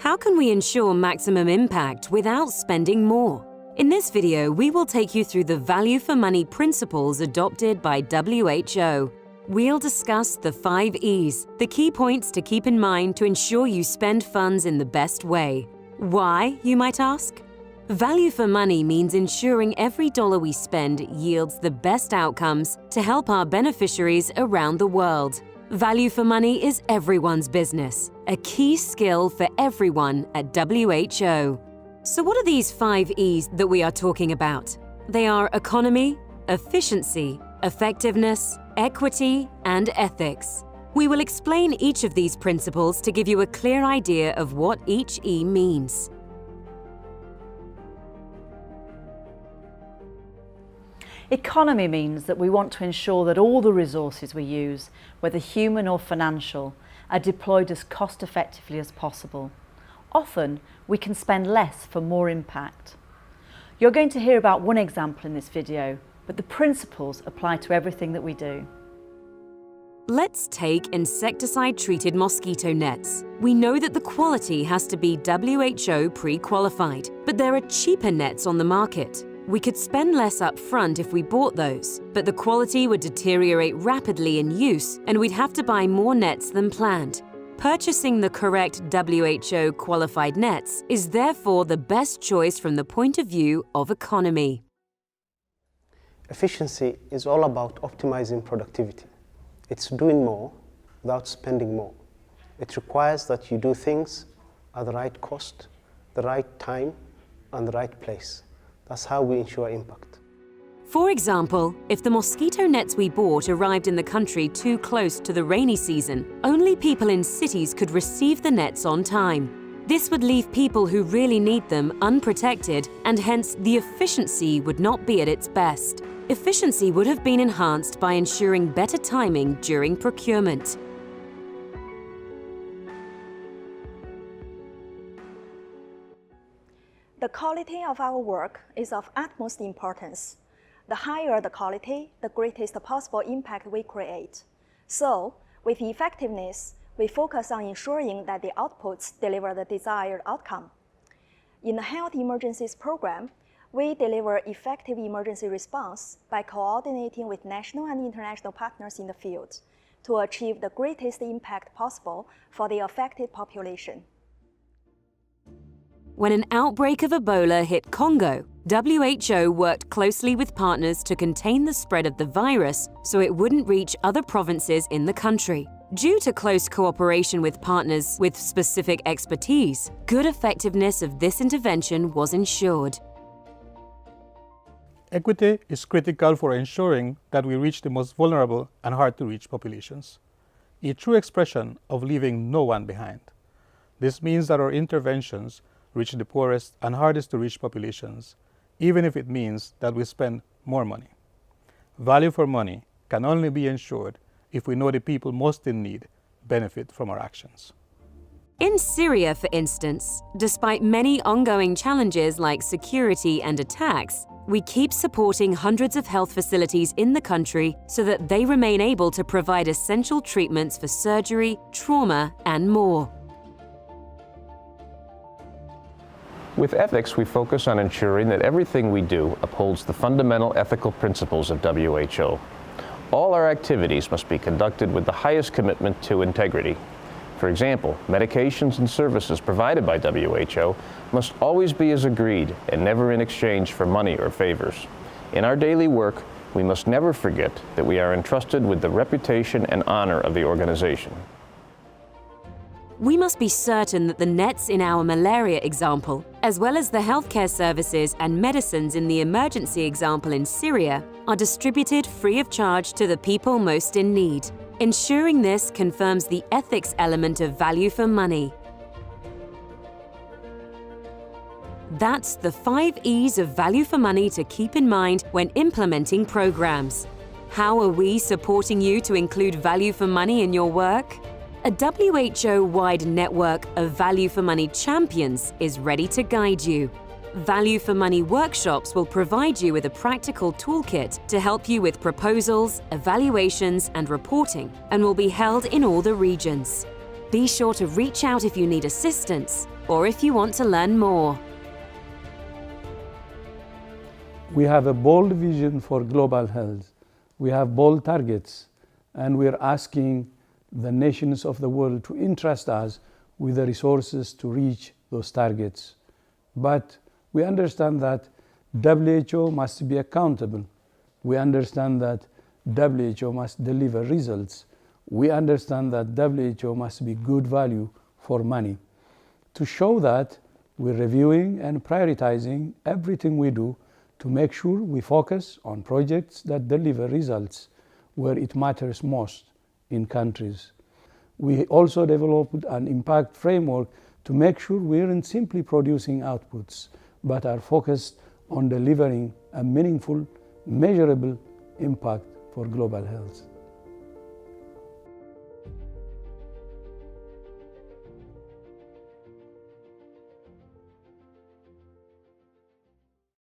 How can we ensure maximum impact without spending more? In this video, we will take you through the value for money principles adopted by WHO. We'll discuss the 5 E's, the key points to keep in mind to ensure you spend funds in the best way. Why, you might ask? Value for money means ensuring every dollar we spend yields the best outcomes to help our beneficiaries around the world. Value for money is everyone's business, a key skill for everyone at WHO. So what are these 5 E's that we are talking about? They are economy, efficiency, effectiveness, equity, and ethics. We will explain each of these principles to give you a clear idea of what each E means. Economy means that we want to ensure that all the resources we use, whether human or financial, are deployed as cost-effectively as possible. Often, we can spend less for more impact. You're going to hear about one example in this video, but the principles apply to everything that we do. Let's take insecticide-treated mosquito nets. We know that the quality has to be WHO pre-qualified, but there are cheaper nets on the market. We could spend less up front if we bought those, but the quality would deteriorate rapidly in use and we'd have to buy more nets than planned. Purchasing the correct WHO qualified nets is therefore the best choice from the point of view of economy. Efficiency is all about optimizing productivity. It's doing more without spending more. It requires that you do things at the right cost, the right time, and the right place. That's how we ensure impact. For example, if the mosquito nets we bought arrived in the country too close to the rainy season, only people in cities could receive the nets on time. This would leave people who really need them unprotected, and hence the efficiency would not be at its best. Efficiency would have been enhanced by ensuring better timing during procurement. The quality of our work is of utmost importance. The higher the quality, the greatest possible impact we create. So, with effectiveness, we focus on ensuring that the outputs deliver the desired outcome. In the Health Emergencies Program, we deliver effective emergency response by coordinating with national and international partners in the field to achieve the greatest impact possible for the affected population. When an outbreak of Ebola hit Congo, WHO worked closely with partners to contain the spread of the virus so it wouldn't reach other provinces in the country. Due to close cooperation with partners with specific expertise, good effectiveness of this intervention was ensured. Equity is critical for ensuring that we reach the most vulnerable and hard-to-reach populations, a true expression of leaving no one behind. This means that our interventions reach the poorest and hardest to reach populations, even if it means that we spend more money. Value for money can only be ensured if we know the people most in need benefit from our actions. In Syria, for instance, despite many ongoing challenges like security and attacks, we keep supporting hundreds of health facilities in the country so that they remain able to provide essential treatments for surgery, trauma, and more. With ethics, we focus on ensuring that everything we do upholds the fundamental ethical principles of WHO. All our activities must be conducted with the highest commitment to integrity. For example, medications and services provided by WHO must always be as agreed and never in exchange for money or favors. In our daily work, we must never forget that we are entrusted with the reputation and honor of the organization. We must be certain that the nets in our malaria example, as well as the healthcare services and medicines in the emergency example in Syria, are distributed free of charge to the people most in need. Ensuring this confirms the ethics element of value for money. That's the 5 E's of value for money to keep in mind when implementing programs. How are we supporting you to include value for money in your work? A WHO-wide network of Value for Money champions is ready to guide you. Value for Money workshops will provide you with a practical toolkit to help you with proposals, evaluations, and reporting, and will be held in all the regions. Be sure to reach out if you need assistance. or if you want to learn more. We have a bold vision for global health. We have bold targets, and we're asking the nations of the world to entrust us with the resources to reach those targets. But we understand that WHO must be accountable. We understand that WHO must deliver results. We understand that WHO must be good value for money. To show that, we're reviewing and prioritizing everything we do to make sure we focus on projects that deliver results where it matters most in countries. We also developed an impact framework to make sure we aren't simply producing outputs, but are focused on delivering a meaningful, measurable impact for global health.